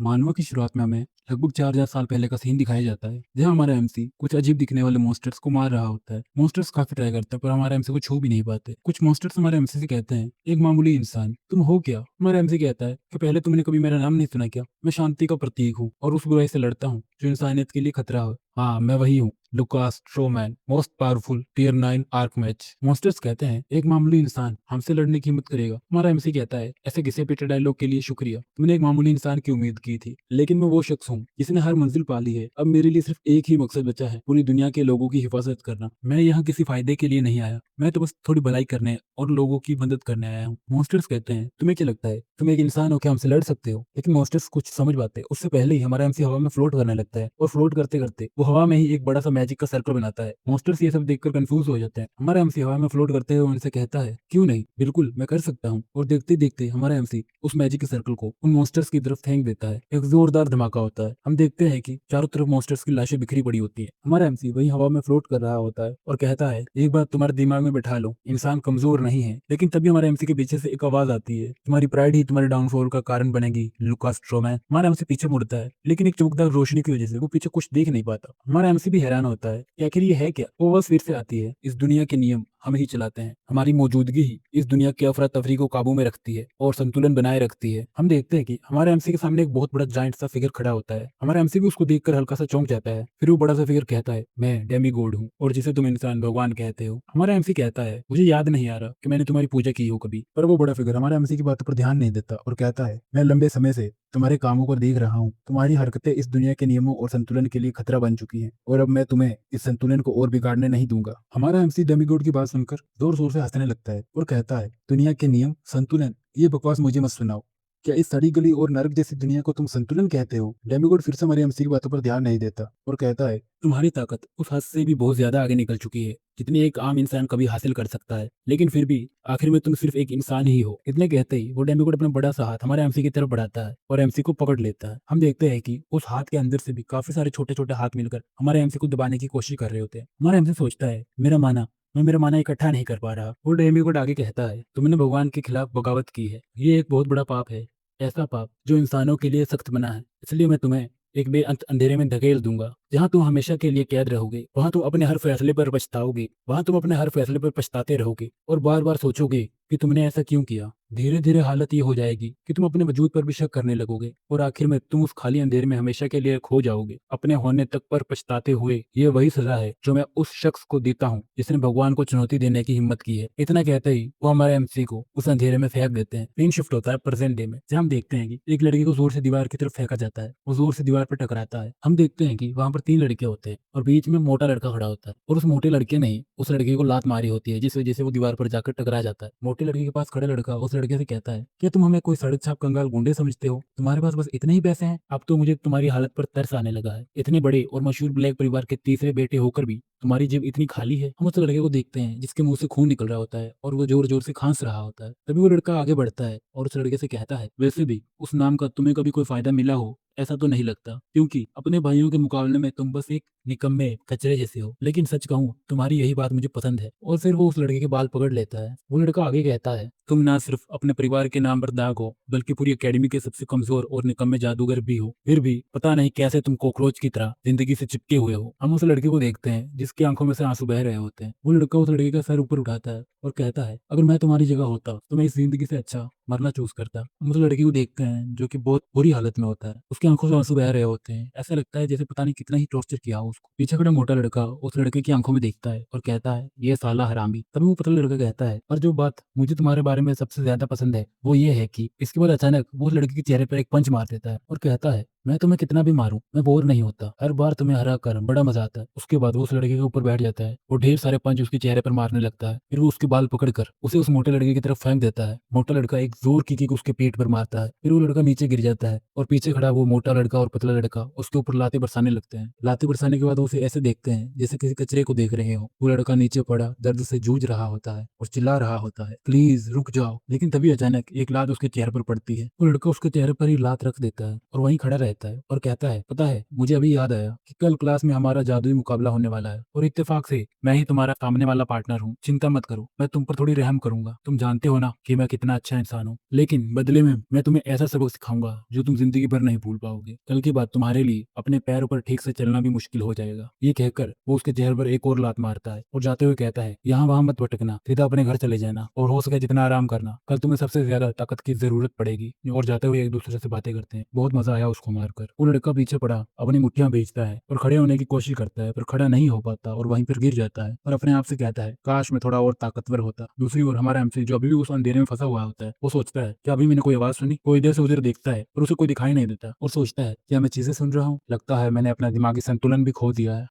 मानव की शुरुआत में हमें लगभग 4000 साल पहले का सीन दिखाया जाता है, जहाँ हमारा एमसी कुछ अजीब दिखने वाले मॉन्स्टर्स को मार रहा होता है। मॉन्स्टर्स काफी ट्राई करते हैं पर हमारे एमसी को छू भी नहीं पाते। कुछ मॉन्स्टर्स हमारे एमसी से कहते हैं, एक मामूली इंसान तुम हो क्या? हमारा एमसी कहता है कि पहले तुमने कभी मेरा नाम नहीं सुना क्या? मैं शांति का प्रतीक हूँ और उस बुराई से लड़ता हूँ जो इंसानियत के लिए खतरा हो। हाँ, मैं वही हूँ, Lucas Stroman, most powerful tier 9 arc match. Monsters कहते हैं, एक मामूली इंसान हमसे लड़ने की हिम्मत करेगा? हमारा एमसी कहता है, ऐसे घिसे पिटे डायलॉग के लिए शुक्रिया। तुमने एक मामूली इंसान की उम्मीद की थी, लेकिन मैं वो शख्स हूँ जिसने हर मंजिल पा ली है। अब मेरे लिए सिर्फ एक ही मकसद बचा है, पूरी दुनिया के लोगों की हिफाजत करना। मैं यहाँ किसी फायदे के लिए नहीं आया, मैं तो बस थोड़ी भलाई करने और लोगों की मदद करने आया हूँ। मॉन्स्टर्स कहते हैं, तुम्हें क्या लगता है तुम एक इंसान हो क्या हमसे लड़ सकते हो? लेकिन मॉन्स्टर्स कुछ समझ पाते हैं उससे पहले ही हमारा एमसी हवा में फ्लोट करने लगता है, और फ्लोट करते करते वो हवा में ही एक बड़ा सा मैजिक का सर्कल बनाता है। मॉन्स्टर्स ये सब देखकर कंफ्यूज हो जाते हैं। हमारा एमसी हवा में फ्लोट करते हुए उनसे कहता है, क्यों नहीं, बिल्कुल मैं कर सकता हूँ। और देखते देखते हमारा एमसी उस मैजिक के सर्कल को उन मॉन्स्टर्स की तरफ फेंक देता है। एक जोरदार धमाका होता है। हम देखते हैं कि चारों तरफ मॉन्स्टर्स की लाशें बिखरी पड़ी होती है। हमारा एमसी वही हवा में फ्लोट कर रहा होता है और कहता है, एक बात तुम्हारे दिमाग में बैठा लो, इंसान कमजोर नहीं है। लेकिन तभी हमारे एमसी के पीछे से एक आवाज आती है, तुम्हारी प्राइड ही तुम्हारे डाउनफॉल का कारण बनेगी, लुकास स्ट्रोमैन। हमारा एमसी पीछे मुड़ता है, लेकिन एक चमकदार रोशनी की वजह से वो पीछे कुछ देख नहीं पाता। हमारा एमसी भी हैरान होता है कि आखिर ये है क्या। वो बस फिर से आती है, इस दुनिया के नियम हम ही चलाते हैं, हमारी मौजूदगी ही इस दुनिया की अफरा तफरी को काबू में रखती है और संतुलन बनाए रखती है। हम देखते हैं कि हमारे एमसी के सामने एक बहुत बड़ा जाइंट सा फिगर खड़ा होता है। हमारा एमसी भी उसको देखकर हल्का सा चौंक जाता है। फिर वो बड़ा सा फिगर कहता है, मैं डेमी गॉड हूँ, और जिसे तुम इंसान भगवान कहते हो। हमारा एमसी कहता है, मुझे याद नहीं आ रहा कि मैंने तुम्हारी पूजा की हो कभी। पर वो बड़ा फिगर हमारे एमसी की बातों पर ध्यान नहीं देता और कहता है, मैं लंबे समय से तुम्हारे कामों को देख रहा हूँ। तुम्हारी हरकतें इस दुनिया के नियमों और संतुलन के लिए खतरा बन चुकी हैं, और अब मैं तुम्हें इस संतुलन को और बिगाड़ने नहीं दूंगा। हमारा एमसी डेमिगोड की बात सुनकर जोर जोर से हंसने लगता है और कहता है, दुनिया के नियम, संतुलन, ये बकवास मुझे मत सुनाओ। क्या इस सड़ी गली और नरक जैसी दुनिया को तुम संतुलन कहते हो? डेमिगोड फिर से हमारी एमसी की बातों पर ध्यान नहीं देता और कहता है, तुम्हारी ताकत उस हद से भी बहुत ज्यादा आगे निकल चुकी है जितनी एक आम इंसान कभी हासिल कर सकता है। लेकिन फिर भी आखिर में तुम सिर्फ एक इंसान ही हो। इतने कहते ही वो डेमिगोड अपना बड़ा सा हाथ हमारे एमसी की तरफ बढ़ाता है और एमसी को पकड़ लेता है। हम देखते हैं कि उस हाथ के अंदर से भी काफी सारे छोटे छोटे हाथ मिलकर हमारे एमसी को दबाने की कोशिश कर रहे होते हैं। हमारा एमसी सोचता है, मैं मेरा माना इकट्ठा नहीं कर पा रहा। वो डेमिगोड आगे कहता है, तुमने भगवान के खिलाफ बगावत की है, ये एक बहुत बड़ा पाप है, ऐसा पाप जो इंसानों के लिए सख्त बना है। इसलिए मैं तुम्हें एक बेअंत अंधेरे में धकेल दूंगा, जहां तुम हमेशा के लिए कैद रहोगे। वहां तुम अपने हर फैसले पर पछताओगे, वहां तुम अपने हर फैसले पर पछताते रहोगे और बार बार सोचोगे कि तुमने ऐसा क्यों किया। धीरे धीरे हालत ये हो जाएगी कि तुम अपने वजूद पर भी शक करने लगोगे, और आखिर में तुम उस खाली अंधेरे में हमेशा के लिए खो जाओगे, अपने होने तक पर पछताते हुए। ये वही सजा है जो मैं उस शख्स को देता हूँ जिसने भगवान को चुनौती देने की हिम्मत की है। इतना कहते ही वो हमारे एमसी को उस अंधेरे में फेंक देते हैं। सीन शिफ्ट होता है प्रेजेंट डे में, जहाँ हम देखते हैं कि एक लड़की को जोर से दीवार की तरफ फेंका जाता है। वो जोर से दीवार पर टकराता है। हम देखते हैं कि वहां पर 3 लड़के होते हैं और बीच में मोटा लड़का खड़ा होता है, और उस मोटे लड़के ने ही उस लड़के को लात मारी होती है, जिस वजह से वो दीवार पर जाकर टकरा जाता है। मोटे लड़के के पास खड़ा लड़का उस लड़के से कहता है, क्या तुम हमें कोई सड़क छाप कंगाल गुंडे समझते हो? तुम्हारे पास बस इतने ही पैसे हैं? अब तो मुझे तुम्हारी हालत पर तरस आने लगा है। इतने बड़े और मशहूर ब्लैक परिवार के तीसरे बेटे होकर भी तुम्हारी जेब इतनी खाली है। हम उस लड़के को देखते हैं जिसके मुंह से खून निकल रहा होता है और वो जोर जोर से खांस रहा होता है। तभी वो लड़का आगे बढ़ता है और उस लड़के से कहता है, वैसे भी उस नाम का तुम्हें कभी कोई फायदा मिला हो ऐसा तो नहीं लगता, क्योंकि अपने भाइयों के मुकाबले में तुम बस एक निकम्मे कचरे जैसे हो। लेकिन सच कहूँ, तुम्हारी यही बात मुझे पसंद है। और फिर वो उस लड़के के बाल पकड़ लेता है। वो लड़का आगे कहता है, तुम ना सिर्फ अपने परिवार के नाम पर दाग हो, बल्कि पूरी एकेडमी के सबसे कमजोर और निकम्मे जादूगर भी हो। फिर भी पता नहीं कैसे तुम कॉकरोच की तरह जिंदगी से चिपके हुए हो। हम उस लड़के को देखते हैं जिसकी आंखों में से आंसू बह रहे होते हैं। वो लड़का उस लड़के का सर ऊपर उठाता है और कहता है, अगर मैं तुम्हारी जगह होता तो मैं इस जिंदगी से अच्छा मरना चूज करता। हम उस लड़की को देखते हैं जो कि बहुत बुरी हालत में होता है। उसकी आंखों से आंसू बह रहे होते हैं। ऐसा लगता है जैसे पता नहीं कितना ही टॉर्चर किया हो उसको। पीछे खड़ा मोटा लड़का उस लड़के की आंखों में देखता है और कहता है, ये साला हरामी। तभी वो पतला लड़का कहता है, पर जो बात मुझे तुम्हारे बारे में सबसे ज्यादा पसंद है वो ये है कि इसके बाद अचानक वो उस लड़के के चेहरे पर एक पंच मार देता है और कहता है, मैं तुम्हें कितना भी मारूं मैं बोर नहीं होता, हर बार तुम्हें हरा कर बड़ा मजा आता है। उसके बाद वो उस लड़के के ऊपर बैठ जाता है और ढेर सारे पंच उसके चेहरे पर मारने लगता है। फिर वो उसके बाल पकड़कर उसे उस मोटे लड़के की तरफ फेंक देता है। मोटा लड़का एक जोर की किक उसके पेट पर मारता है। फिर वो लड़का नीचे गिर जाता है और पीछे खड़ा वो मोटा लड़का और पतला लड़का उसके ऊपर लाते बरसाने लगते हैं। लाते बरसाने के बाद वो उसे ऐसे देखते हैं जैसे किसी कचरे को देख रहे हो। वो लड़का नीचे पड़ा दर्द से जूझ रहा होता है और चिल्ला रहा होता है, प्लीज रुक जाओ। लेकिन तभी अचानक एक लात उसके चेहरे पर पड़ती है। वो लड़का उसके चेहरे पर ही लात रख देता है और वहीं खड़ा रहता रहता है और कहता है, पता है मुझे अभी याद आया कि कल क्लास में हमारा जादुई मुकाबला होने वाला है और इत्तेफाक से मैं ही तुम्हारा सामने वाला पार्टनर हूँ। चिंता मत करो, मैं तुम पर थोड़ी रहम करूंगा। तुम जानते हो ना कि मैं कितना अच्छा इंसान हूँ, लेकिन बदले में मैं तुम्हें ऐसा सबक सिखाऊंगा जो तुम जिंदगी भर नहीं भूल पाओगे। कल के बाद तुम्हारे लिए अपने पैरों पर ठीक से चलना भी मुश्किल हो जाएगा। ये कहकर वो उसके चेहरे पर एक और लात मारता है और जाते हुए कहता है, यहाँ वहां मत भटकना, सीधा अपने घर चले जाना और हो सके जितना आराम करना। कल तुम्हें सबसे ज्यादा ताकत की जरूरत पड़ेगी। और जाते हुए एक दूसरे से बातें करते हैं। बहुत मजा आया उसको मारकर। वो लड़का पीछे पड़ा अपनी मुट्ठियां भेजता है और खड़े होने की कोशिश करता है, पर खड़ा नहीं हो पाता और वहीं पर गिर जाता है और अपने आप से कहता है, काश मैं थोड़ा और ताकतवर होता। दूसरी ओर हमारा एमसी जो अभी भी उस अंधेरे में फंसा हुआ होता है, वो सोचता है कि अभी मैंने कोई आवाज सुनी। वो इधर से उधर देखता है पर उसे कोई दिखाई नहीं देता और सोचता है, क्या मैं चीजें सुन रहा हूँ? लगता है मैंने अपना दिमागी संतुलन भी खो दिया है।